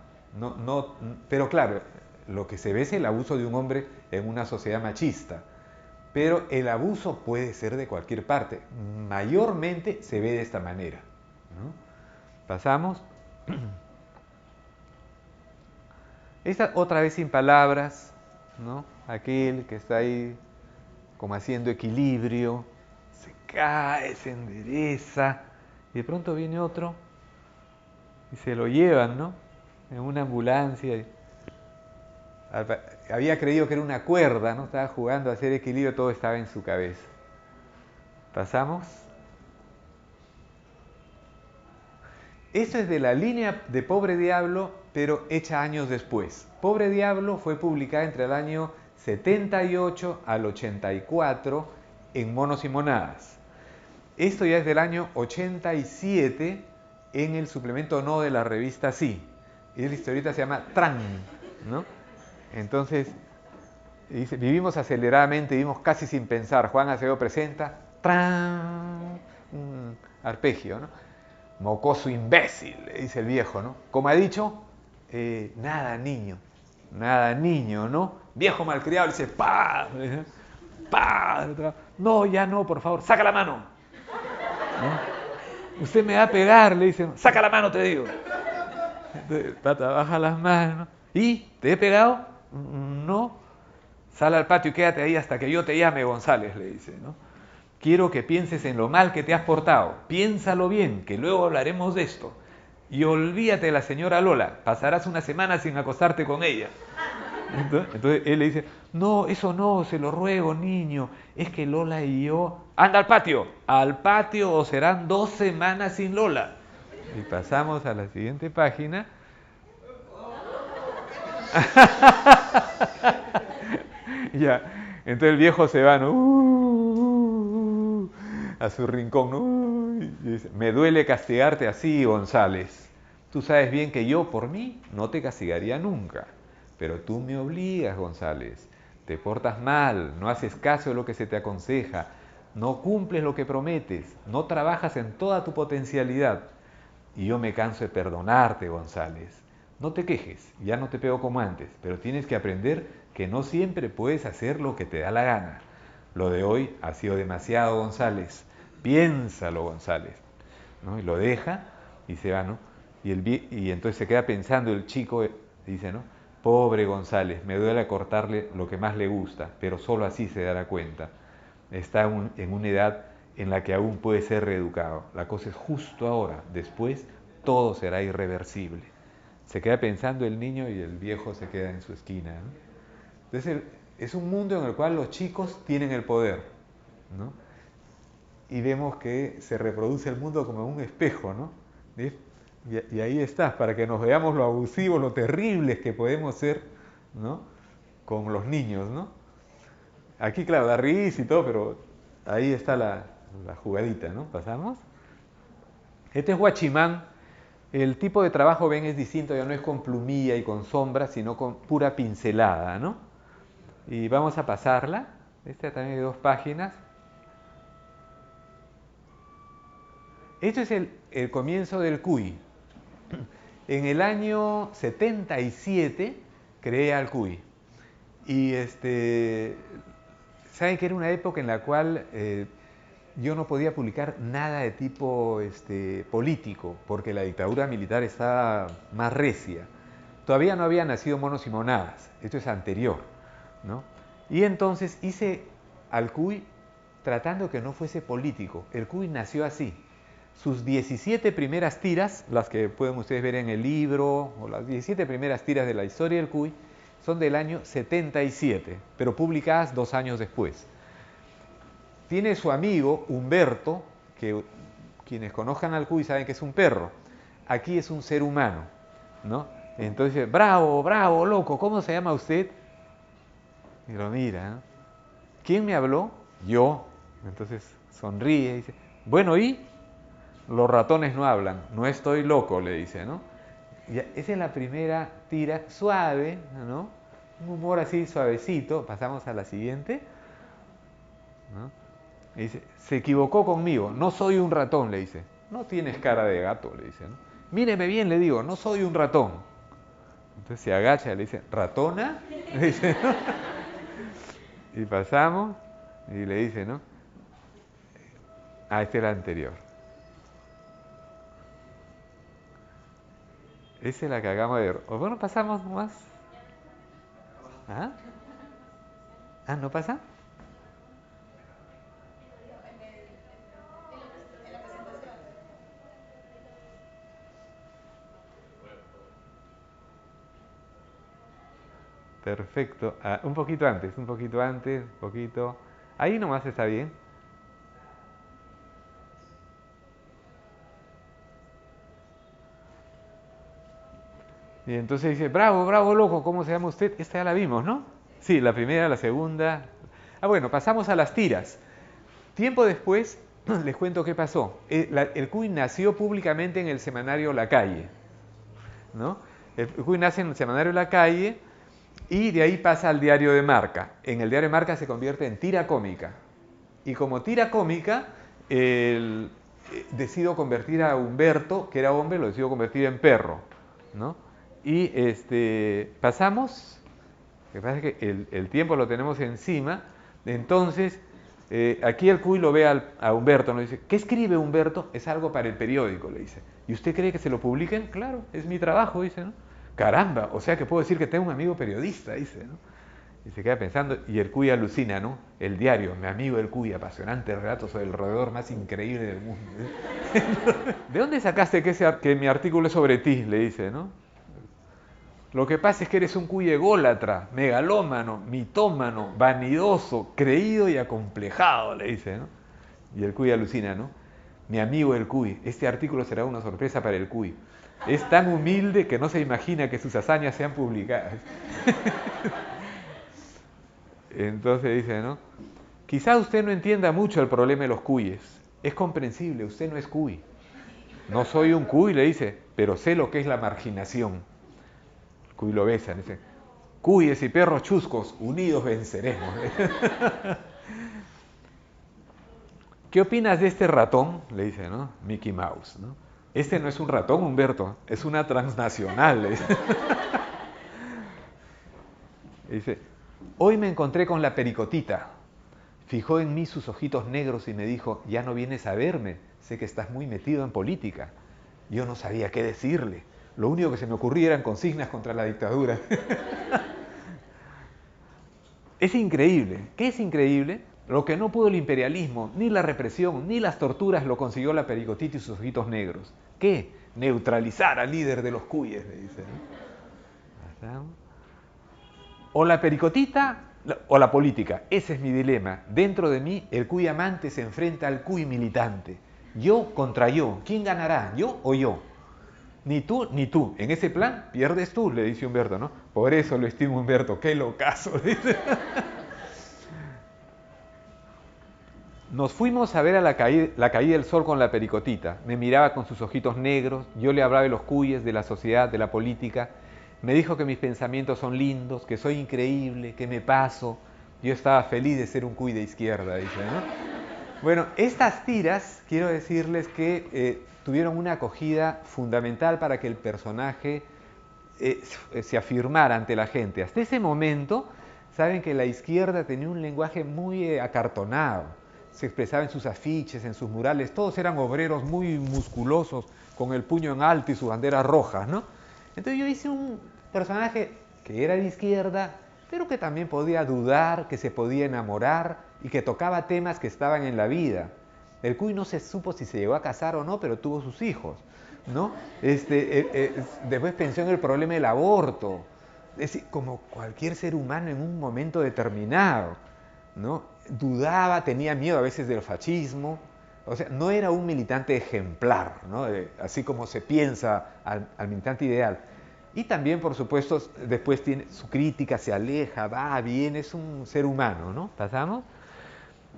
Pero claro, lo que se ve es el abuso de un hombre en una sociedad machista. Pero el abuso puede ser de cualquier parte. Mayormente se ve de esta manera, ¿no? Pasamos. Esta otra vez sin palabras, ¿no? Aquel que está ahí como haciendo equilibrio, se cae, se endereza, y de pronto viene otro y se lo llevan, ¿no? En una ambulancia. Había creído que era una cuerda, ¿no? Estaba jugando a hacer equilibrio, todo estaba en su cabeza. Pasamos. Esto es de la línea de Pobre Diablo, pero hecha años después. Pobre Diablo fue publicada entre el año 78 al 84 en Monos y Monadas. Esto ya es del año 87 en el suplemento No de la revista Sí. Y la historieta se llama Tran, ¿no? Entonces, dice, vivimos aceleradamente, vivimos casi sin pensar. Juan Acevedo presenta Tran, un arpegio, ¿no? Mocoso imbécil, le dice el viejo, ¿no? Como ha dicho, nada niño, ¿no? Viejo malcriado, le dice, ¡pa! ¡Pa! No, ya no, por favor, saca la mano, ¿no? Usted me va a pegar, le dicen, saca la mano, te digo. Entonces, Tata baja las manos, ¿y? ¿Te he pegado? No. Sal al patio y quédate ahí hasta que yo te llame, González, le dice, ¿no? Quiero que pienses en lo mal que te has portado. Piénsalo bien, que luego hablaremos de esto. Y olvídate de la señora Lola. Pasarás una semana sin acostarte con ella. Entonces él le dice, no, eso no, se lo ruego, niño. Es que Lola y yo... ¡Anda al patio! Al patio o serán 2 semanas sin Lola. Y pasamos a la siguiente página. Ya. Entonces el viejo se va, ¿no? A su rincón, ¿no? Y dice, me duele castigarte así, González. Tú sabes bien que yo, por mí, no te castigaría nunca. Pero tú me obligas, González. Te portas mal, no haces caso de lo que se te aconseja, no cumples lo que prometes, no trabajas en toda tu potencialidad. Y yo me canso de perdonarte, González. No te quejes, ya no te pego como antes, pero tienes que aprender que no siempre puedes hacer lo que te da la gana. Lo de hoy ha sido demasiado, González. Piénsalo, González, ¿no? Y lo deja y se va, ¿no? Y entonces se queda pensando el chico, dice, ¿no? Pobre González, me duele cortarle lo que más le gusta, pero solo así se dará cuenta. Está en una edad en la que aún puede ser reeducado. La cosa es justo ahora, después todo será irreversible. Se queda pensando el niño y el viejo se queda en su esquina, ¿no? Entonces es un mundo en el cual los chicos tienen el poder, ¿no? Y vemos que se reproduce el mundo como un espejo, ¿no? Y ahí estás, para que nos veamos lo abusivos, lo terribles que podemos ser, ¿no? Con los niños, ¿no? Aquí, claro, da risa y todo, pero ahí está la jugadita, ¿no? ¿Pasamos? Este es Guachimán. El tipo de trabajo, ven, es distinto, ya no es con plumilla y con sombra, sino con pura pincelada, ¿no? Y vamos a pasarla. Esta también de 2 páginas. Esto es el comienzo del CUI. En el año 77 creé al CUI. Y saben que era una época en la cual yo no podía publicar nada de tipo político, porque la dictadura militar estaba más recia. Todavía no había nacido Monos y Monadas, esto es anterior, ¿no? Y entonces hice al CUI tratando que no fuese político. El CUI nació así. Sus 17 primeras tiras, las que pueden ustedes ver en el libro, o las 17 primeras tiras de la historia del CUI, son del año 77, pero publicadas 2 años después. Tiene su amigo Humberto, que quienes conozcan al CUI saben que es un perro. Aquí es un ser humano, ¿no? Entonces, bravo, bravo, loco, ¿cómo se llama usted? Y lo mira, ¿no? ¿Quién me habló? Yo. Entonces sonríe y dice, bueno, ¿y? Los ratones no hablan, no estoy loco, le dice, ¿no? Y esa es la primera tira, suave, ¿no? un humor así suavecito. Pasamos a la siguiente, ¿no? Y dice, se equivocó conmigo, no soy un ratón, le dice. No tienes cara de gato, le dice, ¿no? Míreme bien, le digo, no soy un ratón. Entonces se agacha y le dice, ¿ratona? Le dice, ¿no? Y pasamos y le dice, ¿no? Ah, este era el anterior. Esa es la que acabamos de ver. O bueno, pasamos más. ¿Ah? ¿Ah, no pasa? Perfecto. Ah, un poquito antes, un poquito antes, un poquito. Ahí nomás está bien. Y entonces dice, bravo, bravo, loco, ¿cómo se llama usted? Esta ya la vimos, ¿no? Sí, la primera, la segunda. Ah, bueno, pasamos a las tiras. Tiempo después, les cuento qué pasó. El Cuy nació públicamente en el semanario La Calle, ¿no? El Cuy nace en el semanario La Calle y de ahí pasa al diario de Marca. En el diario de Marca se convierte en tira cómica. Y como tira cómica, decido convertir a Humberto, que era hombre, lo decido convertir en perro, ¿no? Y pasamos, lo que pasa es que el tiempo lo tenemos encima, entonces aquí el Cuy lo ve a Humberto, ¿no? Dice, ¿qué escribe Humberto? Es algo para el periódico, le dice. ¿Y usted cree que se lo publiquen? Claro, es mi trabajo, dice, ¿no? Caramba, o sea que puedo decir que tengo un amigo periodista, dice, ¿no? Y se queda pensando, y el Cuy alucina, ¿no? El diario, mi amigo el Cuy, apasionante relato sobre el roedor más increíble del mundo. ¿De dónde sacaste que mi artículo es sobre ti? Le dice, ¿no? Lo que pasa es que eres un Cuy ególatra, megalómano, mitómano, vanidoso, creído y acomplejado, le dice, ¿no? Y el Cuy alucina, ¿no? Mi amigo el Cuy, este artículo será una sorpresa para el Cuy. Es tan humilde que no se imagina que sus hazañas sean publicadas. Entonces dice, ¿no? Quizá usted no entienda mucho el problema de los cuyes. Es comprensible, usted no es cuy. No soy un cuy, le dice, pero sé lo que es la marginación. El cuy lo besa, dice, cuyes y perros chuscos, unidos venceremos. ¿Qué opinas de este ratón? Le dice, ¿no? Mickey Mouse, ¿no? Este no es un ratón, Humberto, es una transnacional, le dice. Dice, hoy me encontré con la pericotita. Fijó en mí sus ojitos negros y me dijo, ya no vienes a verme, sé que estás muy metido en política. Yo no sabía qué decirle. Lo único que se me ocurría eran consignas contra la dictadura. Es increíble. ¿Qué es increíble? Lo que no pudo el imperialismo, ni la represión, ni las torturas lo consiguió la pericotita y sus ojitos negros. ¿Qué? Neutralizar al líder de los cuyes, le dice, ¿no? O la pericotita o la política. Ese es mi dilema. Dentro de mí, el cuy amante se enfrenta al cuy militante. Yo contra yo. ¿Quién ganará? ¿Yo o yo? Ni tú ni tú. En ese plan, pierdes tú, le dice Humberto, ¿no? Por eso lo estimo, Humberto. ¡Qué locazo! Dice. Nos fuimos a ver a la caída del sol con la pericotita. Me miraba con sus ojitos negros. Yo le hablaba de los cuyes, de la sociedad, de la política. Me dijo que mis pensamientos son lindos, que soy increíble, que me paso. Yo estaba feliz de ser un cuy de izquierda, dice, ¿no? Bueno, estas tiras, quiero decirles que tuvieron una acogida fundamental para que el personaje se afirmara ante la gente. Hasta ese momento, saben que la izquierda tenía un lenguaje muy acartonado. Se expresaba en sus afiches, en sus murales. Todos eran obreros muy musculosos, con el puño en alto y sus banderas rojas, ¿no? Entonces yo hice un personaje que era de izquierda, pero que también podía dudar, que se podía enamorar y que tocaba temas que estaban en la vida. El Cuy no se supo si se llegó a casar o no, pero tuvo sus hijos, ¿no? Después pensó en el problema del aborto. Es decir, como cualquier ser humano en un momento determinado, ¿no? Dudaba, tenía miedo a veces del fascismo. O sea, no era un militante ejemplar, ¿no? Así como se piensa al militante ideal. Y también, por supuesto, después tiene su crítica, se aleja, va, viene, es un ser humano, ¿no? ¿Pasamos?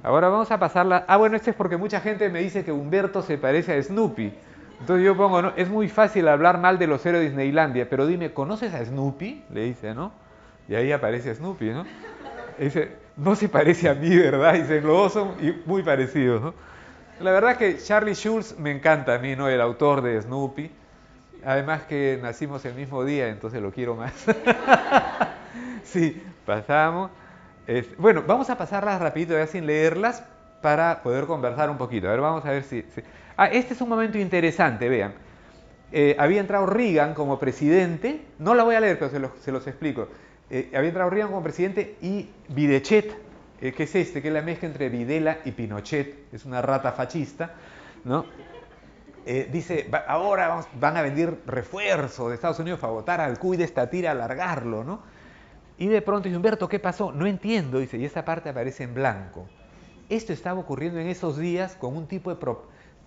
Ahora vamos a pasarla. Ah, bueno, esto es porque mucha gente me dice que Humberto se parece a Snoopy. Entonces yo pongo, ¿no? Es muy fácil hablar mal de los héroes de Disneylandia, pero dime, ¿conoces a Snoopy? Le dice, ¿no? Y ahí aparece Snoopy, ¿no? Dice, no se parece a mí, ¿verdad? Dice, los dos son muy parecidos, ¿no? La verdad que Charlie Schulz me encanta a mí, ¿no? El autor de Snoopy. Además que nacimos el mismo día, entonces lo quiero más. Sí, pasamos. Bueno, vamos a pasarlas rapidito, ya sin leerlas, para poder conversar un poquito. A ver, vamos a ver si. Ah, este es un momento interesante, vean. Había entrado Reagan como presidente, no la voy a leer, pero se los explico. Había entrado Reagan como presidente y Videchet, que es que es la mezcla entre Videla y Pinochet, es una rata fascista, ¿no? Dice, ahora van a venir refuerzos de Estados Unidos para votar al cuy de esta tira, alargarlo, ¿no? Y de pronto dice, Humberto, ¿qué pasó? No entiendo, dice, y esa parte aparece en blanco. Esto estaba ocurriendo en esos días con un tipo de...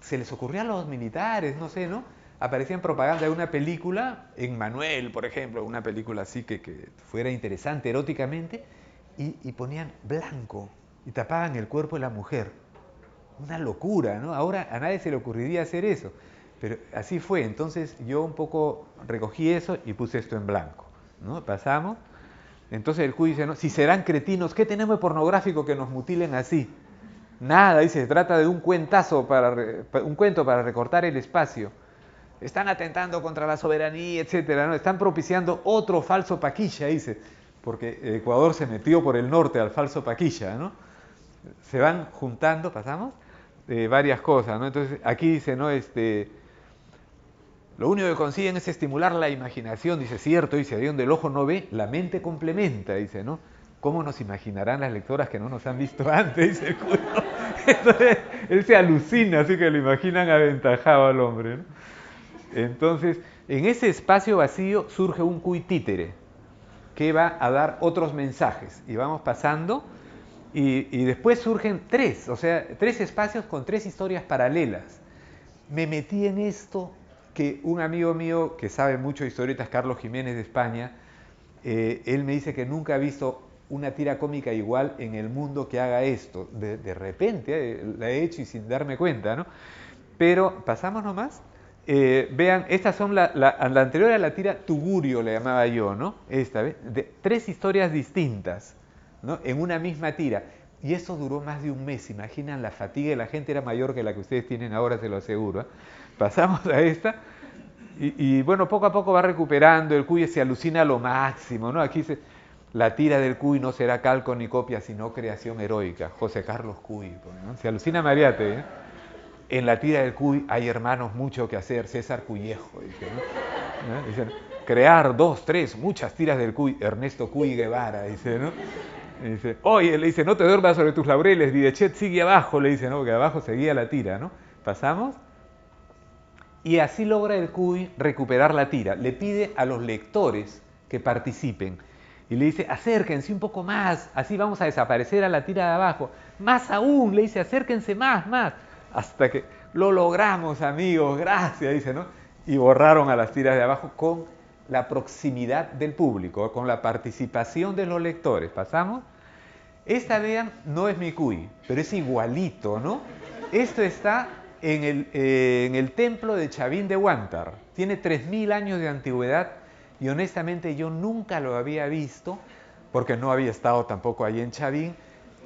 Se les ocurría a los militares, no sé, ¿no? Aparecían propaganda de una película, en Manuel, por ejemplo, una película así que fuera interesante eróticamente, y ponían blanco y tapaban el cuerpo de la mujer. Una locura, ¿no? Ahora a nadie se le ocurriría hacer eso, pero así fue. Entonces yo un poco recogí eso y puse esto en blanco, ¿no? Pasamos. Entonces el cuy dice, no, si serán cretinos, ¿qué tenemos de pornográfico que nos mutilen así? Nada, dice, se trata de un cuentazo un cuento para recortar el espacio. Están atentando contra la soberanía, etcétera, ¿no? Están propiciando otro falso Paquilla, dice, porque Ecuador se metió por el norte al falso Paquilla, ¿no? Se van juntando, pasamos, varias cosas, ¿no? Entonces aquí dice, ¿no? Lo único que consiguen es estimular la imaginación, dice, cierto, dice, ahí donde el ojo no ve, la mente complementa, dice, ¿no? ¿Cómo nos imaginarán las lectoras que no nos han visto antes? Dice el cuy, ¿no? Entonces, él se alucina, así que lo imaginan aventajado al hombre, ¿no? Entonces, en ese espacio vacío surge un cuy títere que va a dar otros mensajes. Y vamos pasando, y después surgen tres, o sea, tres espacios con tres historias paralelas. Me metí en esto que un amigo mío que sabe mucho de historietas, Carlos Jiménez de España, él me dice que nunca ha visto una tira cómica igual en el mundo que haga esto. De repente la he hecho y sin darme cuenta, ¿no? Pero pasamos nomás. Vean, estas son la anterior a la tira Tugurio, le llamaba yo, ¿no? Esta vez, tres historias distintas, ¿no? En una misma tira. Y eso duró más de un mes. Imaginan, la fatiga de la gente era mayor que la que ustedes tienen ahora, se lo aseguro, ¿eh? Pasamos a esta. Y bueno, poco a poco va recuperando. El cuy se alucina a lo máximo, ¿no? Aquí dice, la tira del cuy no será calco ni copia, sino creación heroica. José Carlos Cuy, ¿no? Se alucina Mariate, ¿eh? En la tira del cuy hay hermanos mucho que hacer, César Cuyejo, dice, ¿no? Dicen, crear 2, 3, muchas tiras del cuy, Ernesto Cuy Guevara, dice, ¿no? Dice, oye, le dice, no te duermas sobre tus laureles, Videchet sigue abajo, le dice, ¿no? Porque abajo seguía la tira, ¿no? Pasamos. Y así logra el cuy recuperar la tira. Le pide a los lectores que participen. Y le dice, acérquense un poco más, así vamos a desaparecer a la tira de abajo. Más aún, le dice, acérquense más. Hasta que lo logramos, amigos, gracias, dice, ¿no? Y borraron a las tiras de abajo con la proximidad del público, con la participación de los lectores. ¿Pasamos? Esta, vean, no es mi cuy, pero es igualito, ¿no? Esto está en el templo de Chavín de Huántar. Tiene 3000 años de antigüedad y honestamente yo nunca lo había visto porque no había estado tampoco allí en Chavín.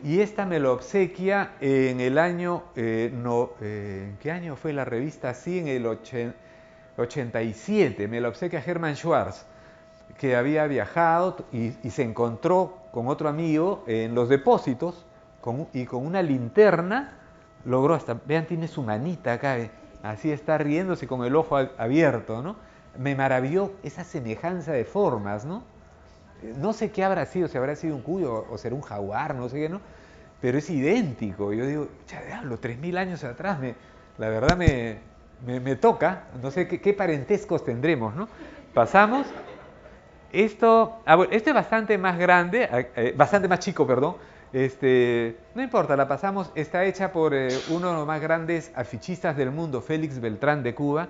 Y esta me lo obsequia en el año, ¿en qué año fue la revista así? En el 87, me lo obsequia Hermann Schwarz, que había viajado y se encontró con otro amigo en los depósitos y con una linterna logró hasta, vean, tiene su manita acá, así está riéndose con el ojo abierto, ¿no? Me maravilló esa semejanza de formas, ¿no? No sé qué habrá sido, si habrá sido un cuy o será un jaguar, no sé qué, ¿no? Pero es idéntico. Yo digo, ya diablo, 3000 años atrás, la verdad me toca, no sé qué parentescos tendremos, ¿no? Pasamos. Bueno, este es bastante más grande, bastante más chico, perdón. No importa, la pasamos. Está hecha por uno de los más grandes afichistas del mundo, Félix Beltrán de Cuba.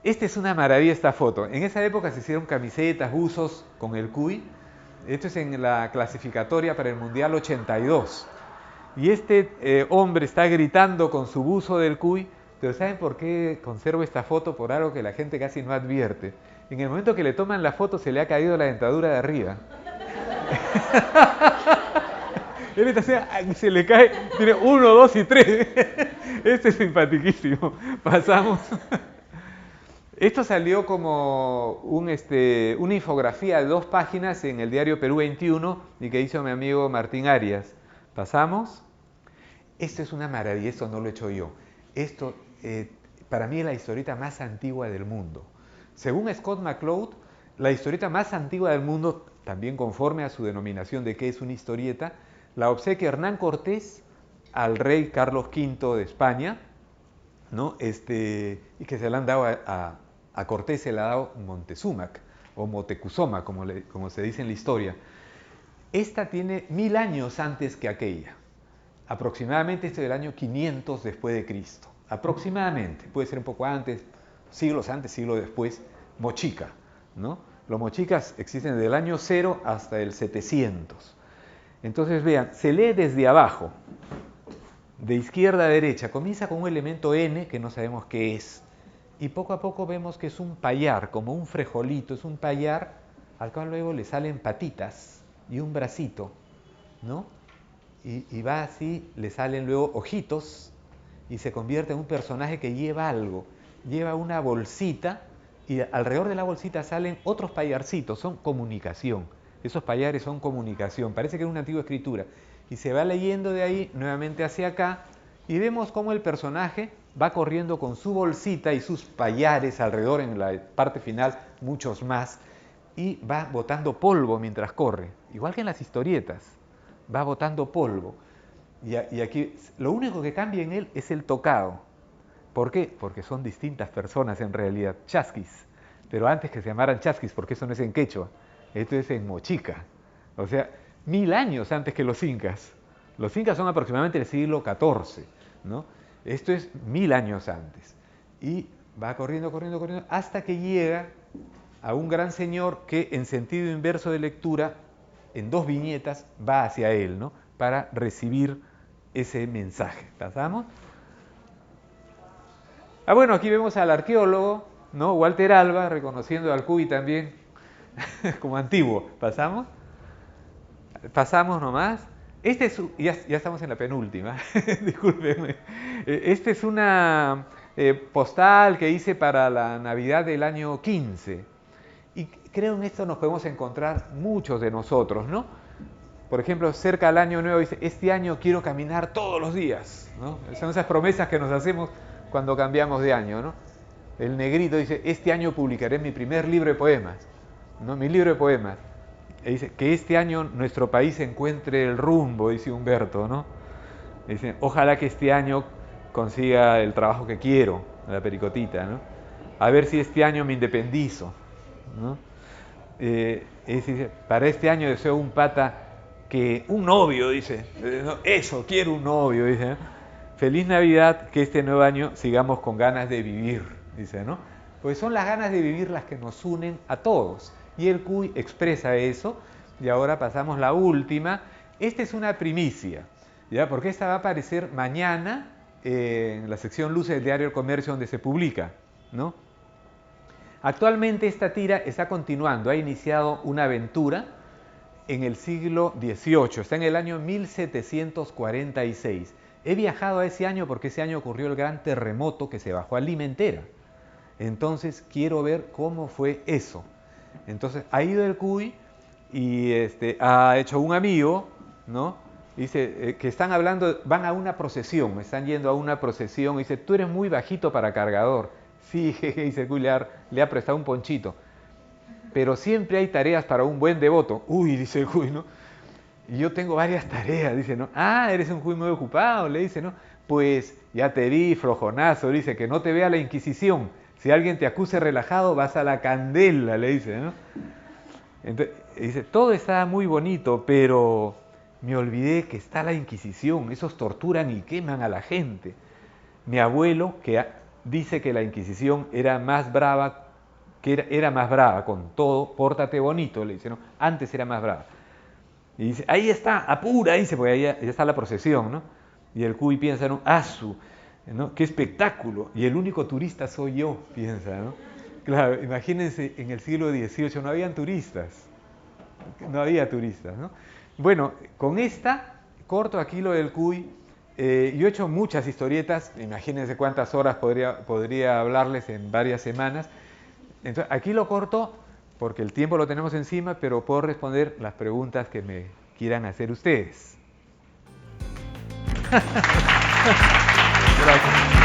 Esta es una maravilla, esta foto. En esa época se hicieron camisetas, buzos con el cuy. Esto es en la clasificatoria para el Mundial 82. Y este hombre está gritando con su buzo del cuy. Pero ¿saben por qué conservo esta foto? Por algo que la gente casi no advierte. En el momento que le toman la foto se le ha caído la dentadura de arriba. Él está así, se le cae, tiene 1, 2 y 3. Este es simpaticísimo. Pasamos. Esto salió como una infografía de 2 páginas en el diario Perú 21 y que hizo mi amigo Martín Arias. Pasamos. Esto es una maravilla, esto no lo he hecho yo. Esto, para mí, es la historieta más antigua del mundo. Según Scott McCloud, la historieta más antigua del mundo, también conforme a su denominación de qué es una historieta, la obsequia Hernán Cortés al rey Carlos V de España, ¿no? Y que se la han dado a Cortés, se la ha dado Montezuma o Motecuzoma, como se dice en la historia. Esta tiene 1000 años antes que aquella. Aproximadamente esto del año 500 después de Cristo. Aproximadamente, puede ser un poco antes, siglos después, mochica, ¿no? Los mochicas existen desde el año 0 hasta el 700. Entonces vean, se lee desde abajo, de izquierda a derecha, comienza con un elemento N que no sabemos qué es, y poco a poco vemos que es un payar, como un frejolito, es un payar al cual luego le salen patitas y un bracito, ¿no? Y va así, le salen luego ojitos y se convierte en un personaje que lleva algo, lleva una bolsita y alrededor de la bolsita salen otros payarcitos, son comunicación, esos payares son comunicación, parece que es una antigua escritura y se va leyendo de ahí nuevamente hacia acá y vemos cómo el personaje va corriendo con su bolsita y sus payares alrededor, en la parte final muchos más, y va botando polvo mientras corre, igual que en las historietas, va botando polvo. Y aquí lo único que cambia en él es el tocado. ¿Por qué? Porque son distintas personas en realidad, chasquis. Pero antes que se llamaran chasquis, porque eso no es en quechua, esto es en mochica. O sea, 1000 años antes que los incas. Los incas son aproximadamente del siglo XIV, ¿no? Esto es 1000 años antes. Y va corriendo, corriendo, corriendo, hasta que llega a un gran señor que en sentido inverso de lectura, en 2 viñetas, va hacia él, ¿no? Para recibir ese mensaje. ¿Pasamos? Bueno, aquí vemos al arqueólogo, ¿no? Walter Alba, reconociendo al Cuy también como antiguo. ¿Pasamos? Pasamos nomás. Ya estamos en la penúltima, discúlpenme. Esta es una postal que hice para la Navidad del año 15. Y creo en esto nos podemos encontrar muchos de nosotros, ¿no? Por ejemplo, cerca del año nuevo dice, este año quiero caminar todos los días, ¿no? Son esas promesas que nos hacemos cuando cambiamos de año, ¿no? El negrito dice, este año publicaré mi primer libro de poemas, ¿no? Mi libro de poemas. Y dice, que este año nuestro país encuentre el rumbo, dice Humberto, ¿no? Dice, ojalá que este año consiga el trabajo que quiero, la pericotita, ¿no? A ver si este año me independizo, ¿no? Dice, para este año deseo un pata que un novio, dice, eso, quiero un novio, dice, ¿no? Feliz Navidad, que este nuevo año sigamos con ganas de vivir, dice, ¿no? Pues son las ganas de vivir las que nos unen a todos. Y el Cuy expresa eso, y ahora pasamos la última. Esta es una primicia, ¿ya? Porque esta va a aparecer mañana en la sección Luces del diario El Comercio, donde se publica, ¿no? Actualmente esta tira está continuando, ha iniciado una aventura en el siglo XVIII, está en el año 1746. He viajado a ese año porque ese año ocurrió el gran terremoto que se bajó a Limentera. Entonces quiero ver cómo fue eso. Entonces ha ido el Cuy y ha hecho un amigo, ¿no? Dice que están hablando, van a una procesión, están yendo a una procesión, dice, tú eres muy bajito para cargador. Sí, jeje, dice el Cuy, le ha prestado un ponchito. Pero siempre hay tareas para un buen devoto. Uy, dice el Cuy, ¿no? Y yo tengo varias tareas, dice, ¿no? Ah, eres un Cuy muy ocupado, le dice, ¿no? Pues ya te vi, flojonazo, dice, que no te vea la Inquisición. Si alguien te acuse relajado, vas a la candela, le dice, ¿no? Entonces, dice, todo está muy bonito, pero me olvidé que está la Inquisición, esos torturan y queman a la gente. Mi abuelo, que dice que la Inquisición era más brava, era más brava con todo, pórtate bonito, le dice, ¿no? Antes era más brava. Y dice, ahí está, apura, dice, porque ahí ya está la procesión, ¿no? Y el Cuy piensa, ¿no? ¡Asu! ¿No? ¡Qué espectáculo! Y el único turista soy yo, piensa, ¿no? Claro, imagínense, en el siglo XVIII no habían turistas. No había turistas, ¿no? Bueno, con esta corto aquí lo del cuy. Yo he hecho muchas historietas, imagínense cuántas horas podría hablarles en varias semanas. Entonces, aquí lo corto porque el tiempo lo tenemos encima, pero puedo responder las preguntas que me quieran hacer ustedes. Gracias.